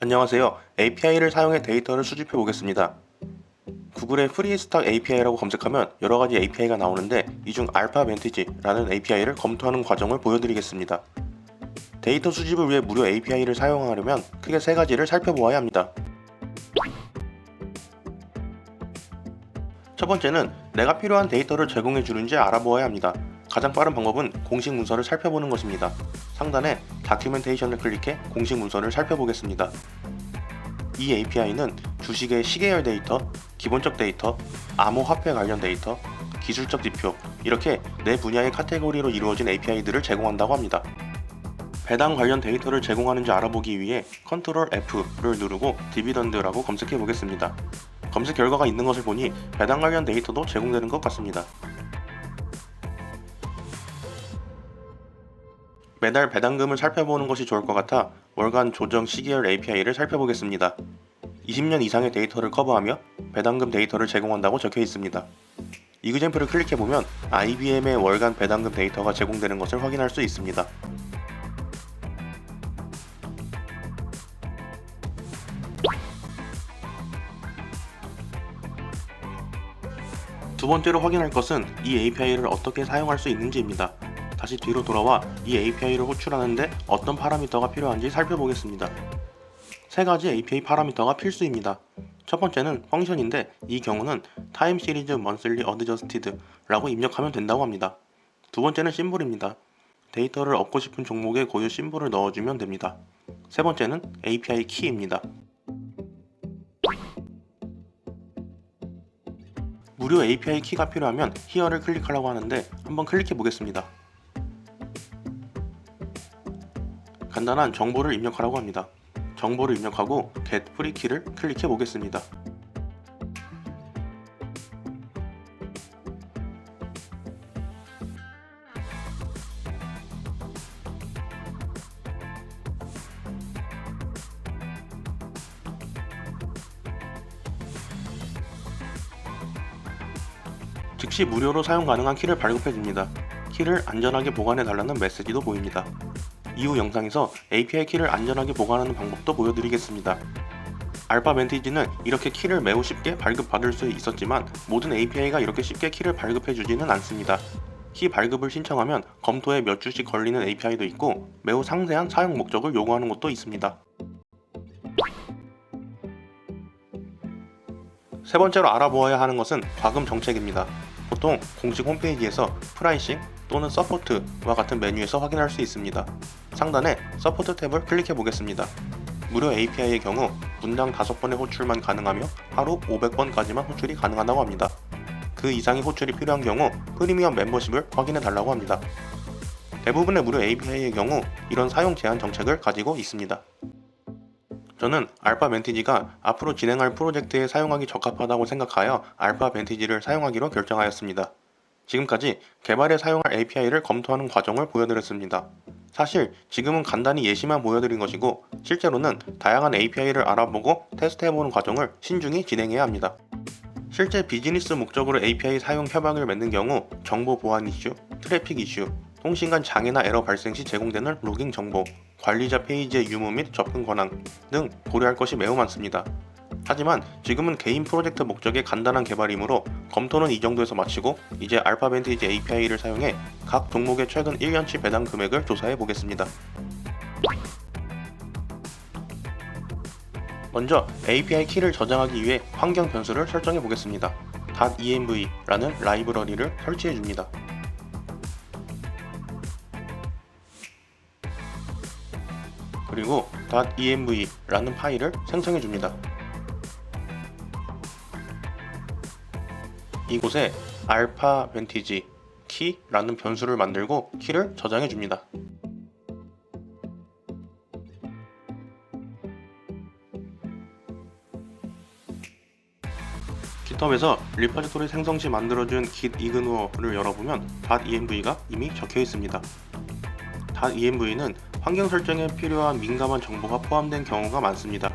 안녕하세요. API를 사용해 데이터를 수집해 보겠습니다. 구글에 프리스탁 API라고 검색하면 여러가지 API가 나오는데 이 중 알파벤티지라는 API를 검토하는 과정을 보여드리겠습니다. 데이터 수집을 위해 무료 API를 사용하려면 크게 세 가지를 살펴보아야 합니다. 첫 번째는 내가 필요한 데이터를 제공해 주는지 알아보아야 합니다. 가장 빠른 방법은 공식 문서를 살펴보는 것입니다. 상단에 다큐멘테이션을 클릭해 공식 문서를 살펴보겠습니다. 이 API는 주식의 시계열 데이터, 기본적 데이터, 암호화폐 관련 데이터, 기술적 지표 이렇게 네 분야의 카테고리로 이루어진 API들을 제공한다고 합니다. 배당 관련 데이터를 제공하는지 알아보기 위해 Ctrl F를 누르고 디비던드라고 검색해 보겠습니다. 검색 결과가 있는 것을 보니 배당 관련 데이터도 제공되는 것 같습니다. 매달 배당금을 살펴보는 것이 좋을 것 같아 월간 조정 시계열 API를 살펴보겠습니다. 20년 이상의 데이터를 커버하며 배당금 데이터를 제공한다고 적혀 있습니다. 이그젬플을 클릭해보면 IBM의 월간 배당금 데이터가 제공되는 것을 확인할 수 있습니다. 두 번째로 확인할 것은 이 API를 어떻게 사용할 수 있는지입니다. 다시 뒤로 돌아와 이 API를 호출하는데 어떤 파라미터가 필요한지 살펴보겠습니다. 세 가지 API 파라미터가 필수입니다. 첫 번째는 펑션인데 이 경우는 time series monthly adjusted 라고 입력하면 된다고 합니다. 두 번째는 심볼입니다. 데이터를 얻고 싶은 종목에 고유 심볼을 넣어주면 됩니다. 세 번째는 API 키입니다. 무료 API 키가 필요하면 Here를 클릭하려고 하는데 한번 클릭해 보겠습니다. 간단한 정보를 입력하라고 합니다. 정보를 입력하고 Get Free 키를 클릭해 보겠습니다. 즉시 무료로 사용 가능한 키를 발급해 줍니다. 키를 안전하게 보관해 달라는 메시지도 보입니다. 이후 영상에서 API 키를 안전하게 보관하는 방법도 보여드리겠습니다. 알파벤티지는 이렇게 키를 매우 쉽게 발급받을 수 있었지만 모든 API가 이렇게 쉽게 키를 발급해주지는 않습니다. 키 발급을 신청하면 검토에 몇 주씩 걸리는 API도 있고 매우 상세한 사용 목적을 요구하는 것도 있습니다. 세 번째로 알아보아야 하는 것은 과금 정책입니다. 보통 공식 홈페이지에서 프라이싱 또는 서포트와 같은 메뉴에서 확인할 수 있습니다. 상단에 서포트 탭을 클릭해 보겠습니다. 무료 API의 경우 분당 5번의 호출만 가능하며 하루 500번까지만 호출이 가능하다고 합니다. 그 이상의 호출이 필요한 경우 프리미엄 멤버십을 확인해 달라고 합니다. 대부분의 무료 API의 경우 이런 사용 제한 정책을 가지고 있습니다. 저는 알파벤티지가 앞으로 진행할 프로젝트에 사용하기 적합하다고 생각하여 알파벤티지를 사용하기로 결정하였습니다. 지금까지 개발에 사용할 API를 검토하는 과정을 보여드렸습니다. 사실 지금은 간단히 예시만 보여드린 것이고 실제로는 다양한 API를 알아보고 테스트해보는 과정을 신중히 진행해야 합니다. 실제 비즈니스 목적으로 API 사용 협약을 맺는 경우 정보 보안 이슈, 트래픽 이슈, 통신 간 장애나 에러 발생 시 제공되는 로깅 정보, 관리자 페이지의 유무 및 접근 권한 등 고려할 것이 매우 많습니다. 하지만 지금은 개인 프로젝트 목적의 간단한 개발이므로 검토는 이 정도에서 마치고 이제 알파벤티지 API를 사용해 각 종목의 최근 1년치 배당 금액을 조사해 보겠습니다. 먼저 API 키를 저장하기 위해 환경 변수를 설정해 보겠습니다. .env라는 라이브러리를 설치해 줍니다. 그리고 .env라는 파일을 생성해 줍니다. 이곳에 알파벤티지 키라는 변수를 만들고 키를 저장해 줍니다. 깃허브에서 리포지토리 생성 시 만들어준 git ignoro를 열어보면 .env가 이미 적혀 있습니다. .env는 환경 설정에 필요한 민감한 정보가 포함된 경우가 많습니다.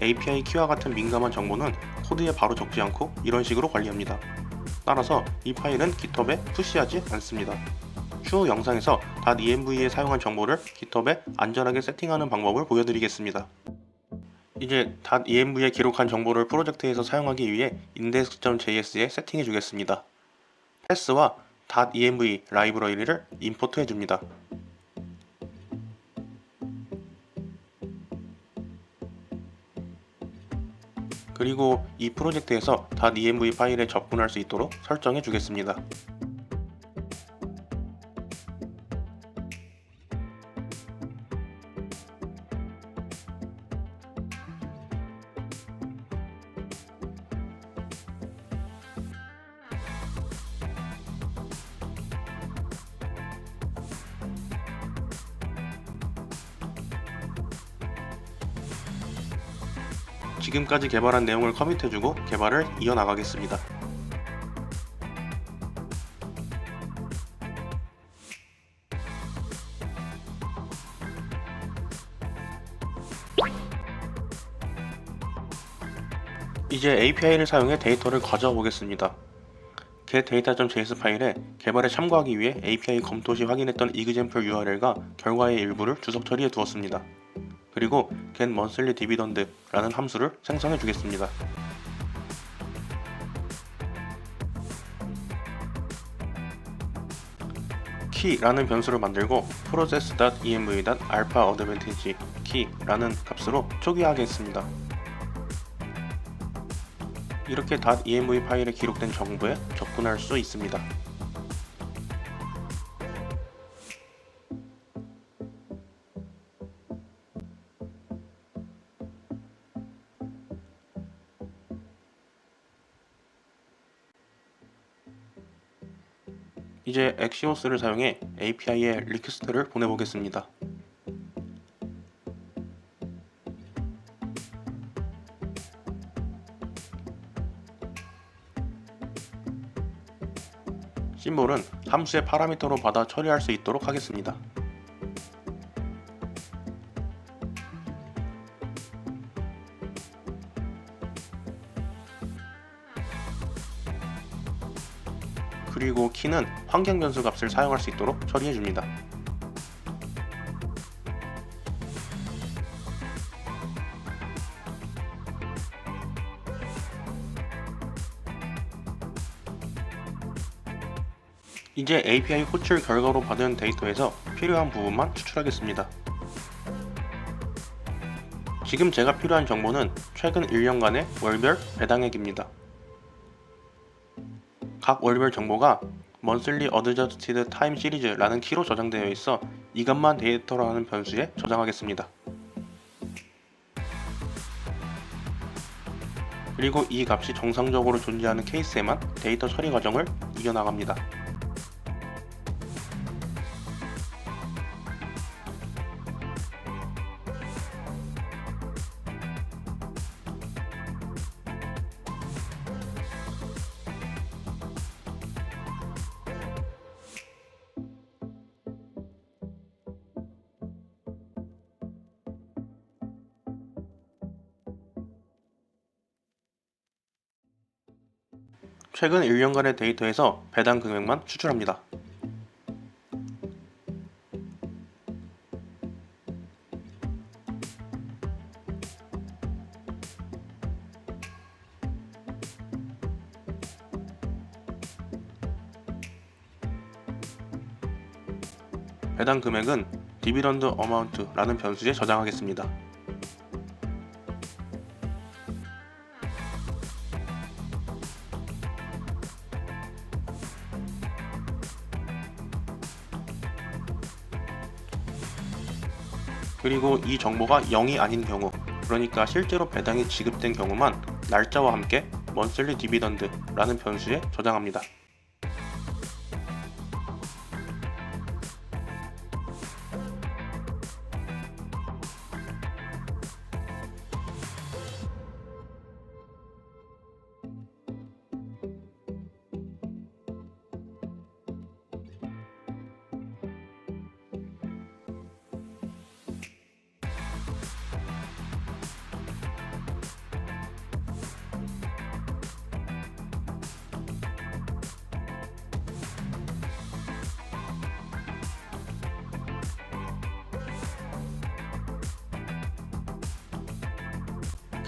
API 키와 같은 민감한 정보는 코드에 바로 적지 않고 이런 식으로 관리합니다. 따라서 이 파일은 깃허브에 푸시하지 않습니다. 추후 영상에서 .env에 사용한 정보를 깃허브에 안전하게 세팅하는 방법을 보여드리겠습니다. 이제 .env에 기록한 정보를 프로젝트에서 사용하기 위해 index.js에 세팅해 주겠습니다. 패스와 .env 라이브러리를 임포트해 줍니다. 그리고 이 프로젝트에서 .env 파일에 접근할 수 있도록 설정해 주겠습니다. 지금까지 개발한 내용을 커밋해주고 개발을 이어나가겠습니다. 이제 API를 사용해 데이터를 가져와 보겠습니다. getData.js 파일에 개발에 참고하기 위해 API 검토 시 확인했던 example URL과 결과의 일부를 주석 처리해 두었습니다. 그리고 getMonthlyDividend라는 함수를 생성해 주겠습니다. key라는 변수를 만들고 process.env.alphaAdvantage key라는 값으로 초기화하겠습니다. 이렇게 .env 파일에 기록된 정보에 접근할 수 있습니다. 이제 Axios를 사용해 API에 리퀘스트를 보내보겠습니다. 심볼은 함수의 파라미터로 받아 처리할 수 있도록 하겠습니다. 그리고 키는 환경 변수 값을 사용할 수 있도록 처리해 줍니다. 이제 API 호출 결과로 받은 데이터에서 필요한 부분만 추출하겠습니다. 지금 제가 필요한 정보는 최근 1년간의 월별 배당액입니다. 각 월별 정보가 monthly adjusted time series라는 키로 저장되어 있어 이 값만 데이터라는 변수에 저장하겠습니다. 그리고 이 값이 정상적으로 존재하는 케이스에만 데이터 처리 과정을 이어나갑니다. 최근 1년간의 데이터에서 배당 금액만 추출합니다. 배당 금액은 dividend amount라는 변수에 저장하겠습니다. 그리고 이 정보가 0이 아닌 경우, 그러니까 실제로 배당이 지급된 경우만 날짜와 함께 monthly dividend라는 변수에 저장합니다.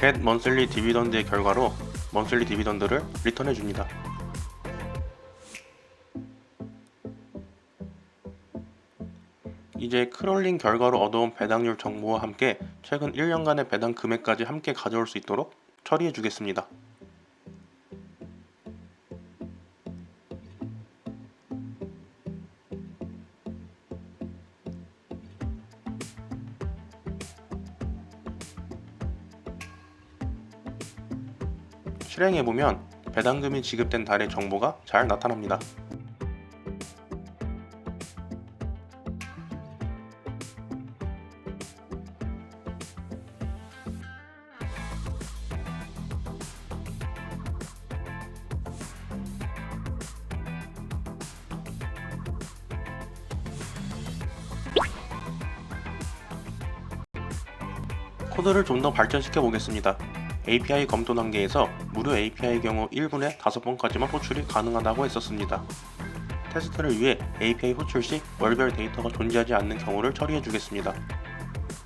get monthly dividend의 결과로 monthly dividend를 리턴해 줍니다. 이제 크롤링 결과로 얻어온 배당률 정보와 함께 최근 1년간의 배당 금액까지 함께 가져올 수 있도록 처리해 주겠습니다. 실행해보면 배당금이 지급된 달의 정보가 잘 나타납니다. 코드를 좀 더 발전시켜 보겠습니다. API 검토 단계에서 무료 API의 경우 1분에 5번까지만 호출이 가능하다고 했었습니다. 테스트를 위해 API 호출 시 월별 데이터가 존재하지 않는 경우를 처리해 주겠습니다.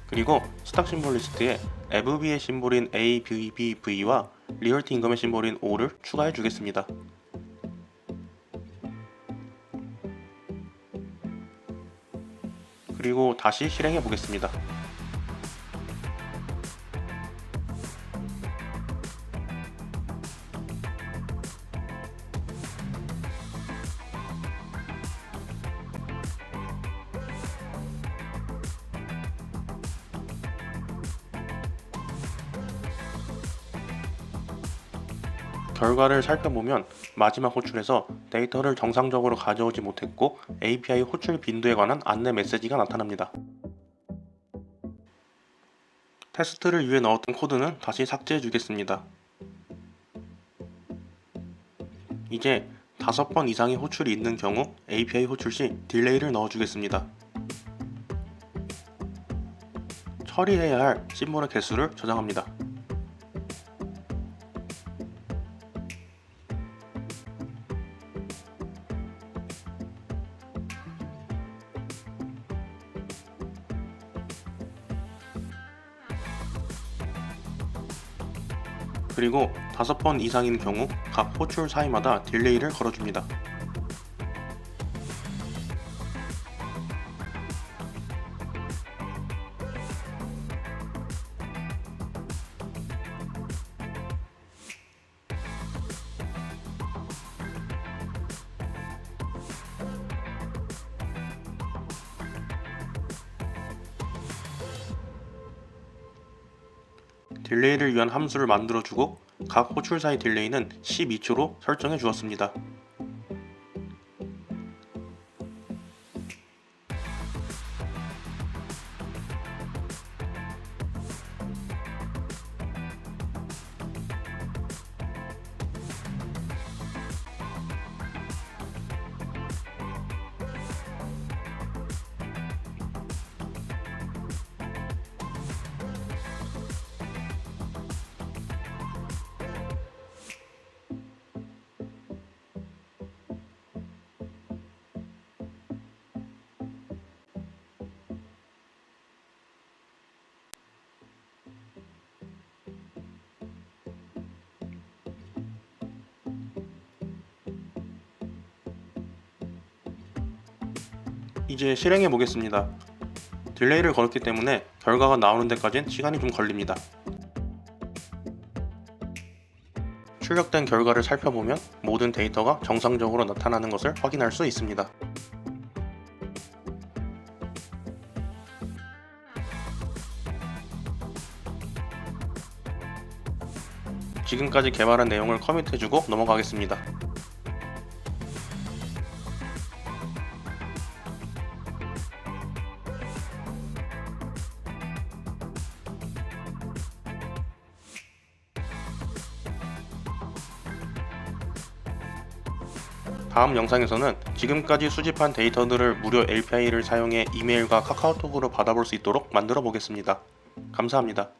그리고 스탁 심볼 리스트에 FB의 심볼인 ABBV와 리얼티 임금의 심볼인 O를 추가해 주겠습니다. 그리고 다시 실행해 보겠습니다. 결과를 살펴보면 마지막 호출에서 데이터를 정상적으로 가져오지 못했고 API 호출 빈도에 관한 안내 메시지가 나타납니다. 테스트를 위해 넣었던 코드는 다시 삭제해 주겠습니다. 이제 5번 이상의 호출이 있는 경우 API 호출 시 딜레이를 넣어주겠습니다. 처리해야 할 심볼의 개수를 저장합니다. 그리고 5번 이상인 경우 각 호출 사이마다 딜레이를 걸어줍니다. 딜레이를 위한 함수를 만들어주고 각 호출 사이 딜레이는 12초로 설정해 주었습니다. 이제 실행해 보겠습니다. 딜레이를 걸었기 때문에 결과가 나오는 데까진 시간이 좀 걸립니다. 출력된 결과를 살펴보면 모든 데이터가 정상적으로 나타나는 것을 확인할 수 있습니다. 지금까지 개발한 내용을 커밋해주고 넘어가겠습니다. 다음 영상에서는 지금까지 수집한 데이터들을 무료 API를 사용해 이메일과 카카오톡으로 받아볼 수 있도록 만들어 보겠습니다. 감사합니다.